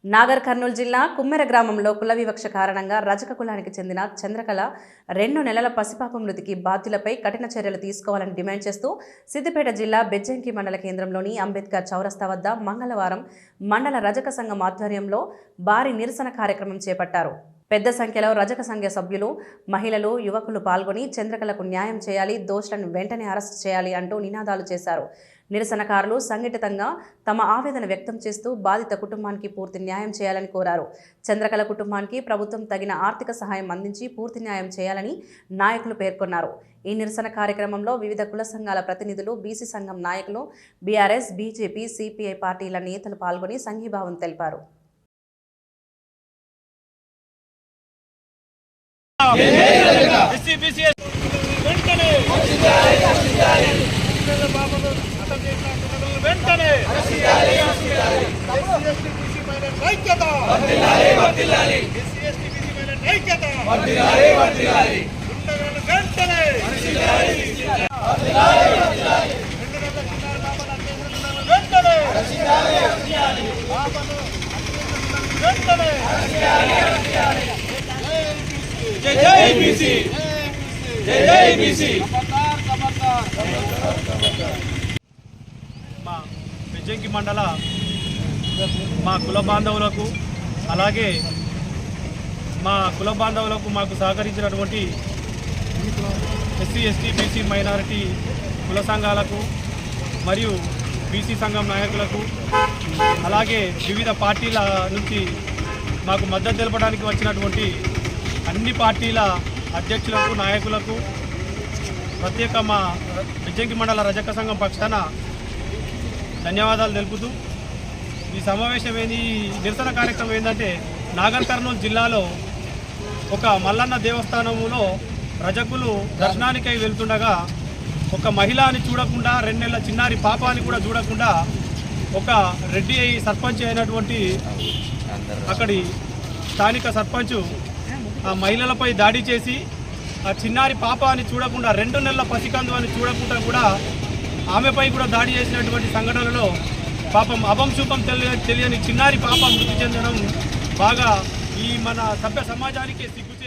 నాగర్ కర్నూలు జిల్లా కుమ్మెర గ్రామంలో కుల వివక్ష కారణంగా రజక కులానికి చెందిన చంద్రకళ 2 నెలల పసిపాప మృతికి బాధ్యులపై కఠిన చర్యలు తీసుకోవాలని డిమాండ్ చేస్తూ సిద్దిపేట జిల్లా బెజ్జంకి మండల కేంద్రంలోని అంబేద్కర్ చౌరస్తా వద్ద మంగళవారం మండల రజక సంఘం ఆధ్వర్యంలో భారీ నిరసన కార్యక్రమం చేపట్టారు. పెద్ద సంఖ్యలో రజక సంఘ సభ్యులు, మహిళలు, యువకులు పాల్గొని చంద్రకళకు న్యాయం చేయాలి, దోషులను వెంటనే అరెస్ట్ చేయాలి అంటూ నినాదాలు చేశారు. నిరసనకారులు సంఘటితంగా తమ ఆవేదన వ్యక్తం చేస్తూ బాధిత కుటుంబానికి పూర్తి న్యాయం చేయాలని కోరారు. చంద్రకళ కుటుంబానికి ప్రభుత్వం తగిన ఆర్థిక సహాయం అందించి పూర్తి న్యాయం చేయాలని నాయకులు పేర్కొన్నారు. ఈ నిరసన కార్యక్రమంలో వివిధ కుల సంఘాల ప్రతినిధులు, బీసీ సంఘం నాయకులు, బీఆర్ఎస్, బీజేపీ, సిపిఐ పార్టీల నేతలు పాల్గొని సంఘీభావం తెలిపారు. జై బీసీ, జై బీసీ. మా బెజ్జంకి మండల మా కుల బాంధవులకు, అలాగే మా కుల బాంధవులకు మాకు సహకరించినటువంటి ఎస్సీ, ఎస్టీ, బీసీ, మైనారిటీ కుల సంఘాలకు మరియు బీసీ సంఘం నాయకులకు, అలాగే వివిధ పార్టీల నుంచి మాకు మద్దతు తెలపడానికి వచ్చినటువంటి అన్ని పార్టీల అధ్యక్షులకు, నాయకులకు ప్రత్యేక మా బెజ్జంకి మండల రజక సంఘం పక్షాన ధన్యవాదాలు తెలుపుతూ, ఈ సమావేశం ఈ నిరసన కార్యక్రమం ఏంటంటే, నాగర్ కర్నూలు జిల్లాలో ఒక మల్లన్న దేవస్థానంలో రజకులు దర్శనానికై వెళ్తుండగా ఒక మహిళని చూడకుండా, 2 నెలల చిన్నారి పాపాని కూడా చూడకుండా ఒక రెడ్డి సర్పంచ్ అయినటువంటి అక్కడి స్థానిక సర్పంచ్ ఆ మహిళలపై దాడి చేసి, ఆ చిన్నారి పాప అని చూడకుండా, 2 నెలల పసికందు అని చూడకుండా కూడా ఆమెపై కూడా దాడి చేసినటువంటి సంఘటనలో పాపం అభంశుభం తెలియని చిన్నారి పాప మృతి చెందడం బాగా ఈ మన సభ్య సమాజానికి సిగ్గు.